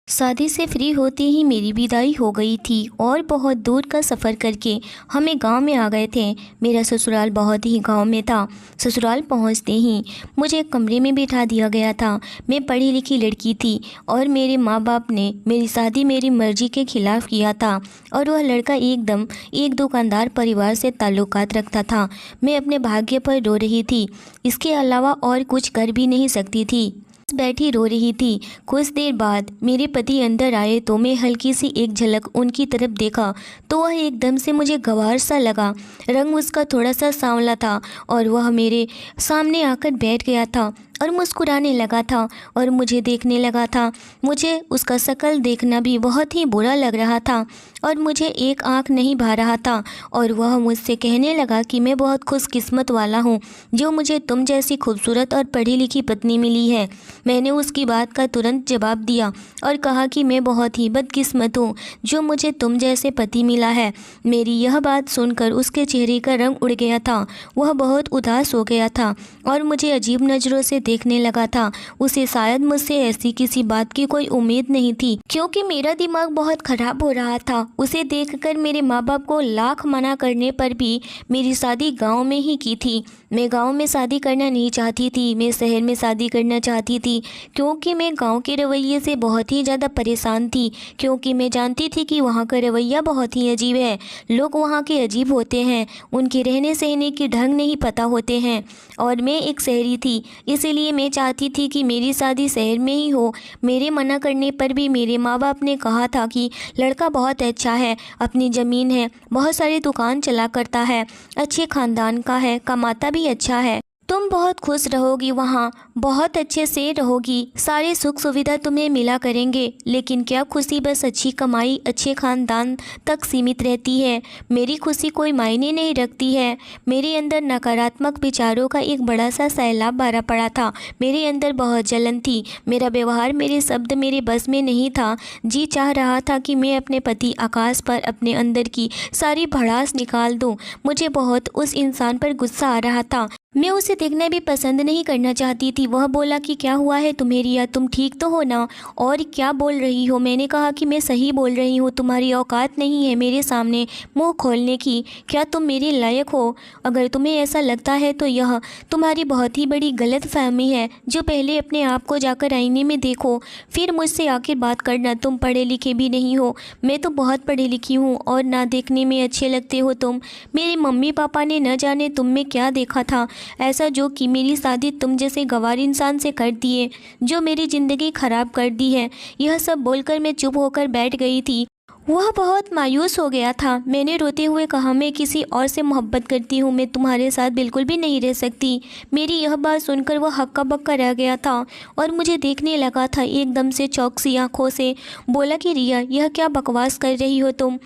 शादी से फ्री होते ही मेरी विदाई हो गई थी और बहुत दूर का सफ़र करके हमें गांव में आ गए थे। मेरा ससुराल बहुत ही गांव में था। ससुराल पहुंचते ही मुझे एक कमरे में बिठा दिया गया था। मैं पढ़ी लिखी लड़की थी और मेरे माँ बाप ने मेरी शादी मेरी मर्ज़ी के ख़िलाफ़ किया था और वह लड़का एकदम एक दुकानदार परिवार से ताल्लुकात रखता था। मैं अपने भाग्य पर रो रही थी, इसके अलावा और कुछ कर भी नहीं सकती थी। बैठी रो रही थी। कुछ देर बाद मेरे पति अंदर आए तो मैं हल्की सी एक झलक उनकी तरफ देखा तो वह एकदम से मुझे गंवार सा लगा। रंग उसका थोड़ा सा सांवला था और वह मेरे सामने आकर बैठ गया था और मुस्कुराने लगा था और मुझे देखने लगा था। मुझे उसका शक्ल देखना भी बहुत ही बुरा लग रहा था और मुझे एक आंख नहीं भा रहा था और वह मुझसे कहने लगा कि मैं बहुत खुशकिस्मत वाला हूँ जो मुझे तुम जैसी खूबसूरत और पढ़ी लिखी पत्नी मिली है। मैंने उसकी बात का तुरंत जवाब दिया और कहा कि मैं बहुत ही बदकिस्मत हूँ जो मुझे तुम जैसे पति मिला है। मेरी यह बात सुनकर उसके चेहरे का रंग उड़ गया था। वह बहुत उदास हो गया था और मुझे अजीब नज़रों से देखने लगा था। उसे शायद मुझसे ऐसी किसी बात की कोई उम्मीद नहीं थी क्योंकि मेरा दिमाग बहुत ख़राब हो रहा था। उसे देखकर मेरे माँ बाप को लाख मना करने पर भी मेरी शादी गांव में ही की थी। मैं गांव में शादी करना नहीं चाहती थी, मैं शहर में शादी करना चाहती थी क्योंकि मैं गांव के रवैये से बहुत ही ज़्यादा परेशान थी क्योंकि मैं जानती थी कि वहाँ का रवैया बहुत ही अजीब है। लोग वहाँ के अजीब होते हैं, उनके रहने सहने के ढंग नहीं पता होते हैं और मैं एक शहरी थी, इसीलिए मैं चाहती थी कि मेरी शादी शहर में ही हो। मेरे मना करने पर भी मेरे माँ बाप ने कहा था कि लड़का बहुत अच्छा है, अपनी ज़मीन है, बहुत सारी दुकान चला करता है, अच्छे ख़ानदान का है, कमाता भी अच्छा है, तुम बहुत खुश रहोगी, वहाँ बहुत अच्छे से रहोगी, सारे सुख सुविधा तुम्हें मिला करेंगे। लेकिन क्या खुशी बस अच्छी कमाई अच्छे ख़ानदान तक सीमित रहती है? मेरी खुशी कोई मायने नहीं रखती है। मेरे अंदर नकारात्मक विचारों का एक बड़ा सा सैलाब भरा पड़ा था। मेरे अंदर बहुत जलन थी। मेरा व्यवहार मेरे शब्द मेरे बस में नहीं था। जी चाह रहा था कि मैं अपने पति आकाश पर अपने अंदर की सारी भड़ास निकाल दूँ। मुझे बहुत उस इंसान पर गुस्सा आ रहा था। मैं उसे देखना भी पसंद नहीं करना चाहती थी। वह बोला कि क्या हुआ है तुम्हें रिया, तुम ठीक तो हो ना? और क्या बोल रही हो? मैंने कहा कि मैं सही बोल रही हूँ, तुम्हारी औकात नहीं है मेरे सामने मुंह खोलने की। क्या तुम मेरे लायक हो? अगर तुम्हें ऐसा लगता है तो यह तुम्हारी बहुत ही बड़ी गलत फहमी है। जो पहले अपने आप को जाकर आईने में देखो फिर मुझसे आखिर बात करना। तुम पढ़े लिखे भी नहीं हो, मैं तो बहुत पढ़ी लिखी हूँ और ना देखने में अच्छे लगते हो तुम। मेरे मम्मी पापा ने न जाने तुम में क्या देखा था ऐसा जो कि मेरी शादी तुम जैसे गंवार इंसान से कर दिए, जो मेरी ज़िंदगी ख़राब कर दी है। यह सब बोलकर मैं चुप होकर बैठ गई थी। वह बहुत मायूस हो गया था। मैंने रोते हुए कहा, मैं किसी और से मोहब्बत करती हूँ, मैं तुम्हारे साथ बिल्कुल भी नहीं रह सकती। मेरी यह बात सुनकर वह हक्का बक्का रह गया था और मुझे देखने लगा था एकदम से चौकसी आँखों से। बोला कि रिया, यह क्या बकवास कर रही हो तुम?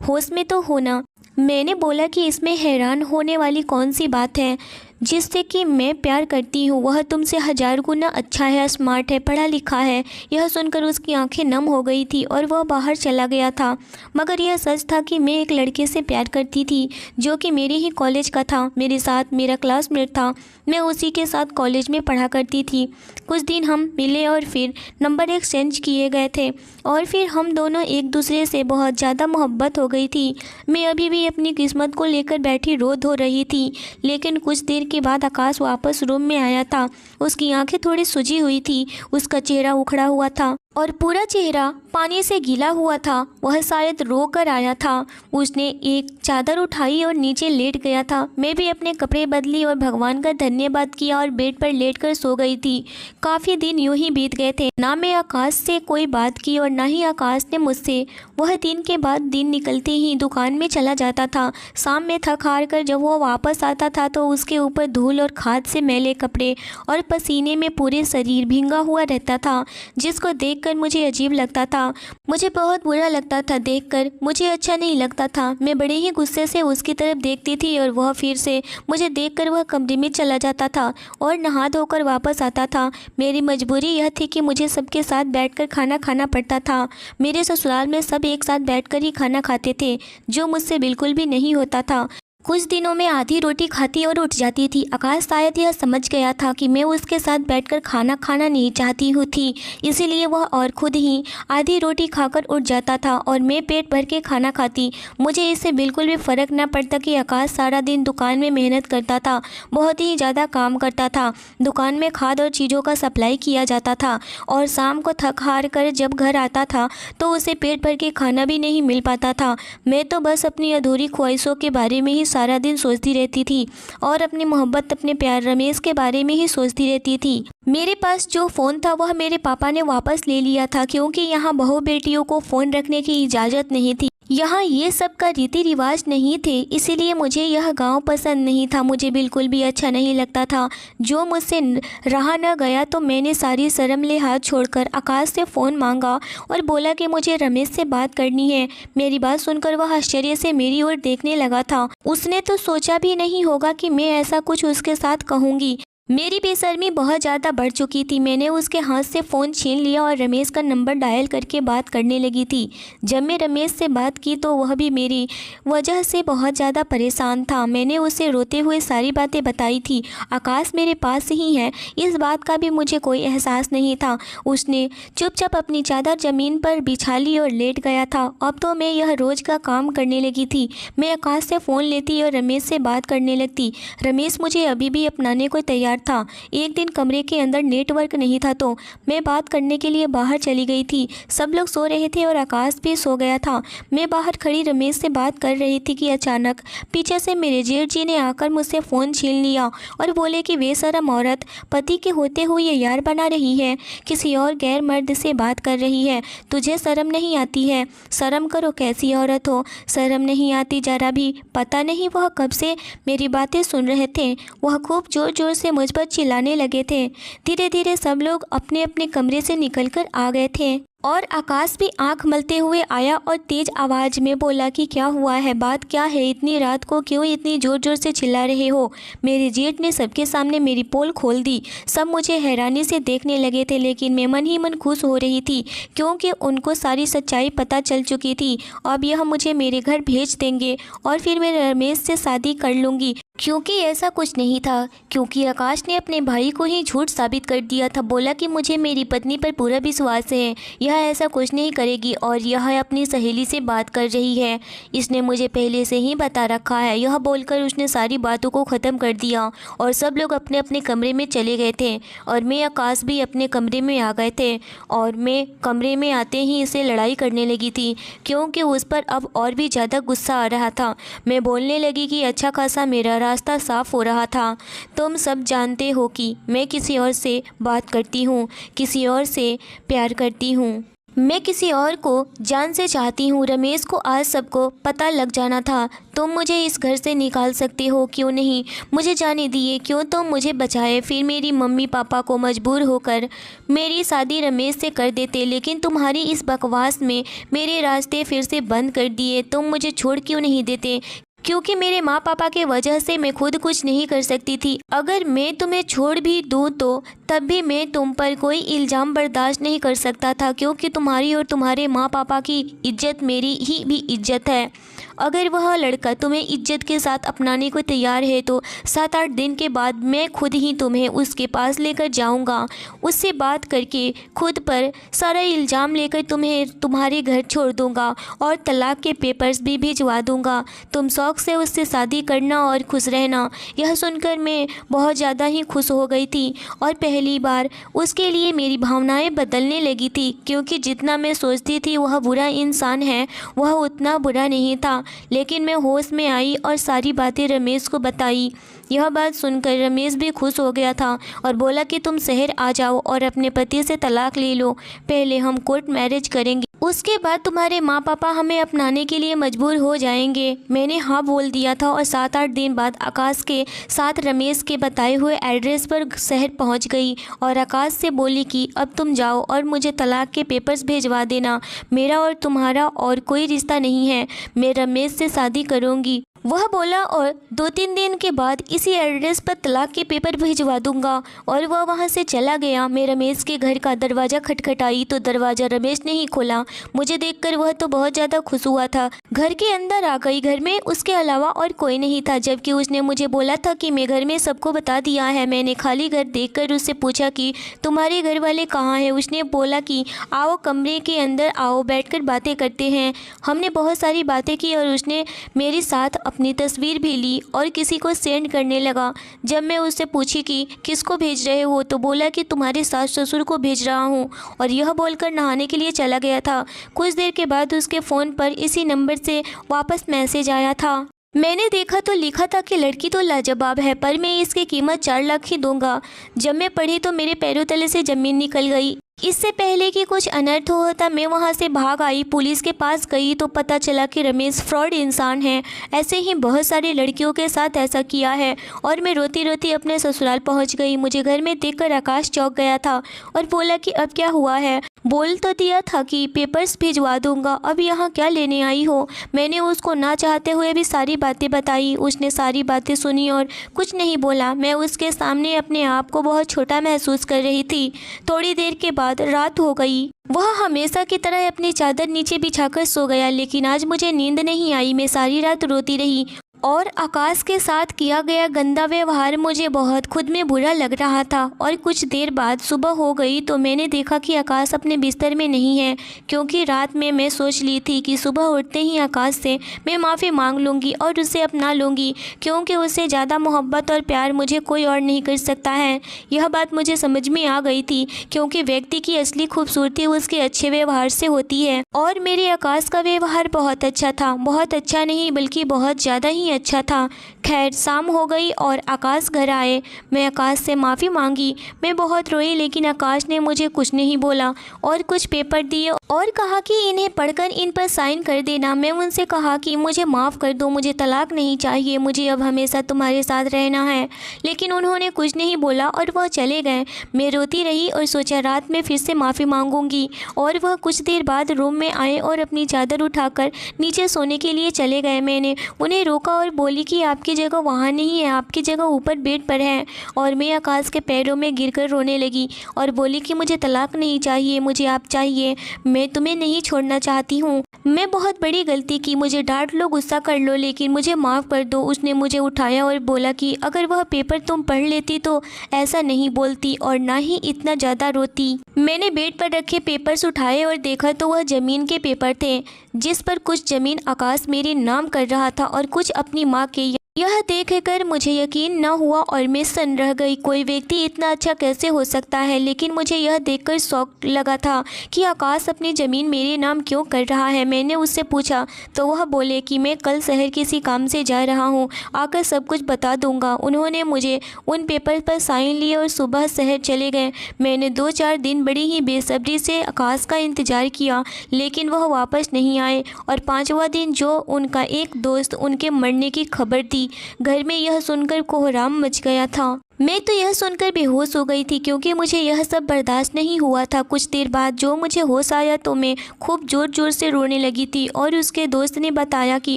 होश में तो हो ना? मैंने बोला कि इसमें हैरान होने वाली कौन सी बात है? जिससे कि मैं प्यार करती हूँ वह तुमसे 1000 गुना अच्छा है, स्मार्ट है, पढ़ा लिखा है। यह सुनकर उसकी आंखें नम हो गई थी और वह बाहर चला गया था। मगर यह सच था कि मैं एक लड़के से प्यार करती थी जो कि मेरे ही कॉलेज का था, मेरे साथ मेरा क्लासमेट था। मैं उसी के साथ कॉलेज में पढ़ा करती थी। कुछ दिन हम मिले और फिर नंबर एक्सचेंज किए गए थे और फिर हम दोनों एक दूसरे से बहुत ज़्यादा मोहब्बत हो गई थी। मैं अभी भी अपनी किस्मत को लेकर बैठी रो धो रही थी। लेकिन कुछ देर के बाद आकाश वापस रूम में आया था। उसकी आंखें थोड़ी सूजी हुई थी, उसका चेहरा उखड़ा हुआ था और पूरा चेहरा पानी से गीला हुआ था। वह शायद रो कर आया था। उसने एक चादर उठाई और नीचे लेट गया था। मैं भी अपने कपड़े बदली और भगवान का धन्यवाद किया और बेड पर लेटकर सो गई थी। काफ़ी दिन यूं ही बीत गए थे। ना मैं आकाश से कोई बात की और ना ही आकाश ने मुझसे। वह दिन के बाद दिन निकलते ही दुकान में चला जाता था। शाम में थक हार कर जब वह वापस आता था तो उसके ऊपर धूल और खाद से मैले कपड़े और पसीने में पूरे शरीर भींगा हुआ रहता था, जिसको देखकर मुझे अजीब लगता था। मुझे बहुत बुरा लगता था देखकर, मुझे अच्छा नहीं लगता था। मैं बड़े ही गुस्से से उसकी तरफ देखती थी और वह फिर से मुझे देखकर वह कमरे में चला जाता था और नहा धोकर वापस आता था। मेरी मजबूरी यह थी कि मुझे सबके साथ बैठकर खाना खाना पड़ता था। मेरे ससुराल में सब एक साथ बैठकर ही खाना खाते थे, जो मुझसे बिल्कुल भी नहीं होता था। कुछ दिनों में आधी रोटी खाती और उठ जाती थी। आकाश शायद यह समझ गया था कि मैं उसके साथ बैठकर खाना खाना नहीं चाहती हूँ थी, इसीलिए वह और खुद ही आधी रोटी खाकर उठ जाता था और मैं पेट भर के खाना खाती। मुझे इससे बिल्कुल भी फ़र्क न पड़ता कि आकाश सारा दिन दुकान में मेहनत करता था, बहुत ही ज़्यादा काम करता था। दुकान में खाद और चीज़ों का सप्लाई किया जाता था और शाम को थक हार कर जब घर आता था तो उसे पेट भर के खाना भी नहीं मिल पाता था। मैं तो बस अपनी अधूरी ख्वाहिशों के बारे में ही सारा दिन सोचती रहती थी और अपनी मोहब्बत, अपने प्यार रमेश के बारे में ही सोचती रहती थी। मेरे पास जो फ़ोन था वह मेरे पापा ने वापस ले लिया था, क्योंकि यहाँ बहू बेटियों को फ़ोन रखने की इजाज़त नहीं थी। यहाँ ये सब का रीति रिवाज नहीं थे, इसीलिए मुझे यह गांव पसंद नहीं था। मुझे बिल्कुल भी अच्छा नहीं लगता था। जो मुझसे रहा न गया तो मैंने सारी शर्म लिहाज छोड़कर आकाश से फ़ोन मांगा और बोला कि मुझे रमेश से बात करनी है। मेरी बात सुनकर वह आश्चर्य से मेरी ओर देखने लगा था। उसने तो सोचा भी नहीं होगा कि मैं ऐसा कुछ उसके साथ कहूँगी। मेरी बेशर्मी बहुत ज़्यादा बढ़ चुकी थी। मैंने उसके हाथ से फ़ोन छीन लिया और रमेश का नंबर डायल करके बात करने लगी थी। जब मैं रमेश से बात की तो वह भी मेरी वजह से बहुत ज़्यादा परेशान था। मैंने उसे रोते हुए सारी बातें बताई थी। आकाश मेरे पास ही है, इस बात का भी मुझे कोई एहसास नहीं था। उसने चुपचाप अपनी चादर ज़मीन पर बिछा ली और लेट गया था। अब तो मैं यह रोज़ का काम करने लगी थी। मैं आकाश से फ़ोन लेती और रमेश से बात करने लगती। रमेश मुझे अभी भी अपनाने को तैयार था। एक दिन कमरे के अंदर नेटवर्क नहीं था तो मैं बात करने के लिए बाहर चली गई थी। सब लोग सो रहे थे और आकाश भी सो गया था। मैं बाहर खड़ी रमेश से बात कर रही थी कि अचानक पीछे से मेरे जेठ जी ने आकर मुझसे फ़ोन छीन लिया और बोले कि बेशरम औरत, पति के होते हुए ये यार बना रही है, किसी और गैर मर्द से बात कर रही है। तुझे शर्म नहीं आती है? शर्म करो, कैसी औरत हो, शर्म नहीं आती जरा भी। पता नहीं वह कब से मेरी बातें सुन रहे थे। वह खूब ज़ोर ज़ोर से मुझ पर चिल्लाने लगे थे। धीरे धीरे सब लोग अपने अपने कमरे से निकलकर आ गए थे और आकाश भी आंख मलते हुए आया और तेज आवाज़ में बोला कि क्या हुआ है, बात क्या है, इतनी रात को क्यों इतनी ज़ोर ज़ोर से चिल्ला रहे हो। मेरे जेठ ने सबके सामने मेरी पोल खोल दी। सब मुझे हैरानी से देखने लगे थे, लेकिन मैं मन ही मन खुश हो रही थी क्योंकि उनको सारी सच्चाई पता चल चुकी थी। अब यह मुझे मेरे घर भेज देंगे और फिर मैं रमेश से शादी कर लूँगी। क्योंकि ऐसा कुछ नहीं था, क्योंकि आकाश ने अपने भाई को ही झूठ साबित कर दिया था। बोला कि मुझे मेरी पत्नी पर पूरा विश्वास है, यह ऐसा कुछ नहीं करेगी और यह अपनी सहेली से बात कर रही है, इसने मुझे पहले से ही बता रखा है। यह बोलकर उसने सारी बातों को ख़त्म कर दिया और सब लोग अपने अपने कमरे में चले गए थे और मैं आकाश भी अपने कमरे में आ गए थे। और मैं कमरे में आते ही इसे लड़ाई करने लगी थी क्योंकि उस पर अब और भी ज़्यादा गुस्सा आ रहा था। मैं बोलने लगी कि अच्छा खासा मेरा रास्ता साफ हो रहा था। तुम सब जानते हो कि मैं किसी और से बात करती हूँ, किसी और से प्यार करती हूँ, मैं किसी और को जान से चाहती हूँ। रमेश को आज सबको पता लग जाना था। तुम मुझे इस घर से निकाल सकते हो, क्यों नहीं मुझे जाने दिए, क्यों तुम मुझे बचाए। फिर मेरी मम्मी पापा को मजबूर होकर मेरी शादी रमेश से कर देते, लेकिन तुम्हारी इस बकवास में मेरे रास्ते फिर से बंद कर दिए। तुम मुझे छोड़ क्यों नहीं देते? क्योंकि मेरे माँ पापा के वजह से मैं खुद कुछ नहीं कर सकती थी। अगर मैं तुम्हें छोड़ भी दूँ तो तब भी मैं तुम पर कोई इल्ज़ाम बर्दाश्त नहीं कर सकता था, क्योंकि तुम्हारी और तुम्हारे माँ पापा की इज्जत मेरी ही भी इज्जत है। अगर वह लड़का तुम्हें इज्जत के साथ अपनाने को तैयार है तो 7-8 दिन के बाद मैं खुद ही तुम्हें उसके पास लेकर जाऊंगा। उससे बात करके खुद पर सारा इल्ज़ाम लेकर तुम्हें तुम्हारे घर छोड़ दूंगा और तलाक के पेपर्स भी भिजवा दूंगा। तुम शौक़ से उससे शादी करना और खुश रहना। यह सुनकर मैं बहुत ज़्यादा ही खुश हो गई थी और पहली बार उसके लिए मेरी भावनाएं बदलने लगी थी, क्योंकि जितना मैं सोचती थी वह बुरा इंसान है वह उतना बुरा नहीं था। लेकिन मैं होश में आई और सारी बातें रमेश को बताई। यह बात सुनकर रमेश भी खुश हो गया था और बोला कि तुम शहर आ जाओ और अपने पति से तलाक ले लो, पहले हम कोर्ट मैरिज करेंगे, उसके बाद तुम्हारे माँ पापा हमें अपनाने के लिए मजबूर हो जाएंगे। मैंने हाँ बोल दिया था और 7-8 दिन बाद आकाश के साथ रमेश के बताए हुए एड्रेस पर शहर पहुंच गई और आकाश से बोली कि अब तुम जाओ और मुझे तलाक के पेपर्स भेजवा देना। मेरा और तुम्हारा और कोई रिश्ता नहीं है, मैं रमेश से शादी करूंगी। वह बोला और 2-3 दिन के बाद इसी एड्रेस पर तलाक के पेपर भिजवा दूंगा। और वह वहाँ से चला गया। मैं रमेश के घर का दरवाज़ा खटखटाई तो दरवाज़ा रमेश ने ही खोला। मुझे देखकर वह तो बहुत ज़्यादा खुश हुआ था। घर के अंदर आ गई। घर में उसके अलावा और कोई नहीं था, जबकि उसने मुझे बोला था कि मैं घर में सबको बता दिया है। मैंने खाली घर देखकर उससे पूछा कि तुम्हारे घर वाले कहाँ हैं। उसने बोला कि आओ कमरे के अंदर आओ, बैठकर बातें करते हैं। हमने बहुत सारी बातें की और उसने मेरे साथ अपनी तस्वीर भी ली और किसी को सेंड करने लगा। जब मैं उससे पूछी कि किसको भेज रहे हो तो बोला कि तुम्हारे सास ससुर को भेज रहा हूँ, और यह बोलकर नहाने के लिए चला गया था। कुछ देर के बाद उसके फ़ोन पर इसी नंबर से वापस मैसेज आया था। मैंने देखा तो लिखा था कि लड़की तो लाजवाब है, पर मैं इसकी कीमत 4 लाख ही दूंगा। जब मैं पढ़ी तो मेरे पैरों तले से ज़मीन निकल गई। इससे पहले कि कुछ अनर्थ होता मैं वहां से भाग आई। पुलिस के पास गई तो पता चला कि रमेश फ्रॉड इंसान है। ऐसे ही बहुत सारी लड़कियों के साथ ऐसा किया है। और मैं रोती रोती अपने ससुराल पहुंच गई। मुझे घर में देखकर आकाश चौंक गया था और बोला कि अब क्या हुआ है। बोल तो दिया था कि पेपर्स भिजवा दूंगा, अब यहाँ क्या लेने आई हो। मैंने उसको ना चाहते हुए भी सारी बातें बताई। उसने सारी बातें सुनी और कुछ नहीं बोला। मैं उसके सामने अपने आप को बहुत छोटा महसूस कर रही थी। थोड़ी देर के बाद रात हो गई। वह हमेशा की तरह अपनी चादर नीचे बिछाकर सो गया, लेकिन आज मुझे नींद नहीं आई। मैं सारी रात रोती रही और आकाश के साथ किया गया गंदा व्यवहार मुझे बहुत खुद में बुरा लग रहा था। और कुछ देर बाद सुबह हो गई तो मैंने देखा कि आकाश अपने बिस्तर में नहीं है, क्योंकि रात में मैं सोच ली थी कि सुबह उठते ही आकाश से मैं माफ़ी मांग लूँगी और उसे अपना लूँगी, क्योंकि उससे ज़्यादा मोहब्बत और प्यार मुझे कोई और नहीं कर सकता है। यह बात मुझे समझ में आ गई थी, क्योंकि व्यक्ति की असली खूबसूरती उसके अच्छे व्यवहार से होती है। और मेरे आकाश का व्यवहार बहुत अच्छा था। बहुत अच्छा नहीं बल्कि बहुत ज़्यादा ही अच्छा था। खैर शाम हो गई और आकाश घर आए। मैं आकाश से माफ़ी मांगी। मैं बहुत रोई, लेकिन आकाश ने मुझे कुछ नहीं बोला और कुछ पेपर दिए और कहा कि इन्हें पढ़कर इन पर साइन कर देना। मैं उनसे कहा कि मुझे माफ़ कर दो, मुझे तलाक नहीं चाहिए, मुझे अब हमेशा तुम्हारे साथ रहना है। लेकिन उन्होंने कुछ नहीं बोला और वह चले गए। मैं रोती रही और सोचा रात में फिर से माफ़ी मांगूंगी। और वह कुछ देर बाद रूम में आए और अपनी चादर उठाकर नीचे सोने के लिए चले गए। मैंने उन्हें रोका और बोली कि आपकी जगह वहाँ नहीं है, आपकी जगह ऊपर बेड पर है। और मैं आकाश के पैरों में गिरकर रोने लगी और बोली कि मुझे तलाक नहीं चाहिए, मुझे आप चाहिए, मैं तुम्हें नहीं छोड़ना चाहती हूँ। मैं बहुत बड़ी गलती की, मुझे डांट लो, गुस्सा कर लो, लेकिन मुझे माफ़ कर दो। उसने मुझे उठाया और बोला कि अगर वह पेपर तुम पढ़ लेती तो ऐसा नहीं बोलती और ना ही इतना ज़्यादा रोती। मैंने बेड पर रखे पेपर्स उठाए और देखा तो वह ज़मीन के पेपर थे, जिस पर कुछ ज़मीन आकाश मेरे नाम कर रहा था और कुछ अपनी माँ के। यह देखकर मुझे यकीन न हुआ और मैं सन्न रह गई। कोई व्यक्ति इतना अच्छा कैसे हो सकता है। लेकिन मुझे यह देखकर शौक लगा था कि आकाश अपनी ज़मीन मेरे नाम क्यों कर रहा है। मैंने उससे पूछा तो वह बोले कि मैं कल शहर किसी काम से जा रहा हूँ, आकर सब कुछ बता दूंगा। उन्होंने मुझे उन पेपर पर साइन लिए और सुबह शहर चले गए। मैंने 2-4 दिन बड़ी ही बेसब्री से आकाश का इंतज़ार किया, लेकिन वह वापस नहीं आए। और 5वां दिन जो उनका एक दोस्त उनके मरने की खबर दी, घर में यह सुनकर कोहराम मच गया था। मैं तो यह सुनकर बेहोश हो गई थी, क्योंकि मुझे यह सब बर्दाश्त नहीं हुआ था। कुछ देर बाद जो मुझे होश आया तो मैं खूब ज़ोर ज़ोर से रोने लगी थी और उसके दोस्त ने बताया कि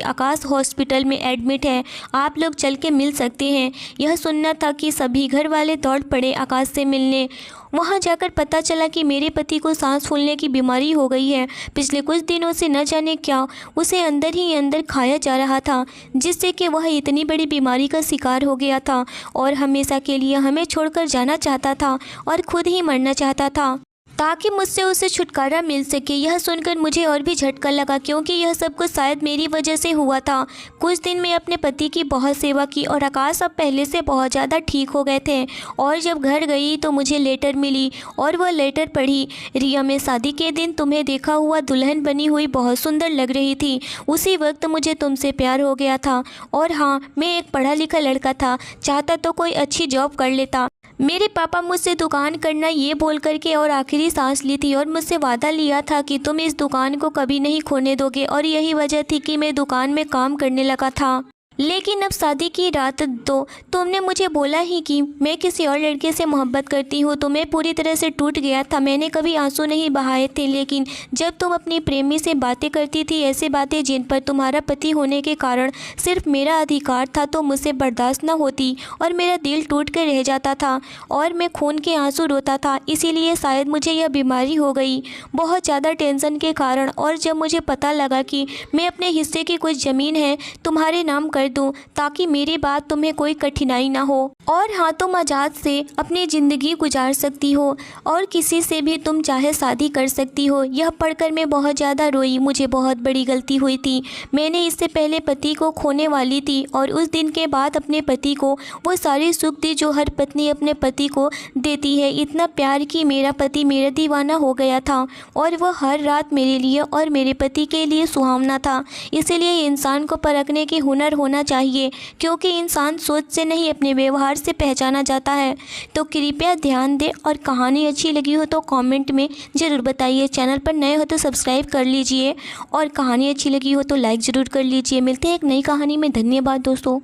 आकाश हॉस्पिटल में एडमिट है, आप लोग चल के मिल सकते हैं। यह सुनना था कि सभी घर वाले दौड़ पड़े आकाश से मिलने। वहां जाकर पता चला कि मेरे पति को सांस फूलने की बीमारी हो गई है। पिछले कुछ दिनों से न जाने क्या उसे अंदर ही अंदर खाया जा रहा था, जिससे कि वह इतनी बड़ी बीमारी का शिकार हो गया था और हमेशा के लिए हमें छोड़कर जाना चाहता था और खुद ही मरना चाहता था, ताकि मुझसे उसे छुटकारा मिल सके। यह सुनकर मुझे और भी झटका लगा, क्योंकि यह सब कुछ शायद मेरी वजह से हुआ था। कुछ दिन में अपने पति की बहुत सेवा की और आकाश अब पहले से बहुत ज़्यादा ठीक हो गए थे। और जब घर गई तो मुझे लेटर मिली और वह लेटर पढ़ी। रिया, मैं शादी के दिन तुम्हें देखा हुआ दुल्हन बनी हुई बहुत सुंदर लग रही थी। उसी वक्त मुझे तुमसे प्यार हो गया था। और हाँ, मैं एक पढ़ा लिखा लड़का था, चाहता तो कोई अच्छी जॉब कर लेता। मेरे पापा मुझसे दुकान करना ये बोल करके और आखिरी सांस ली थी और मुझसे वादा लिया था कि तुम इस दुकान को कभी नहीं खोने दोगे, और यही वजह थी कि मैं दुकान में काम करने लगा था। लेकिन अब शादी की रात तो तुमने मुझे बोला ही कि मैं किसी और लड़के से मोहब्बत करती हूँ, तो मैं पूरी तरह से टूट गया था। मैंने कभी आंसू नहीं बहाए थे, लेकिन जब तुम अपनी प्रेमी से बातें करती थी, ऐसे बातें जिन पर तुम्हारा पति होने के कारण सिर्फ मेरा अधिकार था, तो मुझसे बर्दाश्त न होती और मेरा दिल टूट कर रह जाता था और मैं खून के आंसू रोता था। इसीलिए शायद मुझे यह बीमारी हो गई, बहुत ज़्यादा टेंशन के कारण। और जब मुझे पता लगा कि मैं अपने हिस्से की कुछ ज़मीन है तुम्हारे नाम कर दूं, ताकि मेरी बात तुम्हें कोई कठिनाई ना हो और हाँ, तुम आज़ाद से अपनी ज़िंदगी गुजार सकती हो और किसी से भी तुम चाहे शादी कर सकती हो। यह पढ़कर मैं बहुत ज़्यादा रोई। मुझे बहुत बड़ी गलती हुई थी। मैंने इससे पहले पति को खोने वाली थी और उस दिन के बाद अपने पति को वो सारी सुख दी जो हर पत्नी अपने पति को देती है। इतना प्यार कि मेरा पति मेरा दीवाना हो गया था और वह हर रात मेरे लिए और मेरे पति के लिए सुहावना था। इसीलिए इंसान को परखने की हुनर होना चाहिए, क्योंकि इंसान सोच से नहीं अपने व्यवहार से पहचाना जाता है। तो कृपया ध्यान दें और कहानी अच्छी लगी हो तो कमेंट में ज़रूर बताइए। चैनल पर नए हो तो सब्सक्राइब कर लीजिए और कहानी अच्छी लगी हो तो लाइक ज़रूर कर लीजिए। मिलते हैं एक नई कहानी में। धन्यवाद दोस्तों।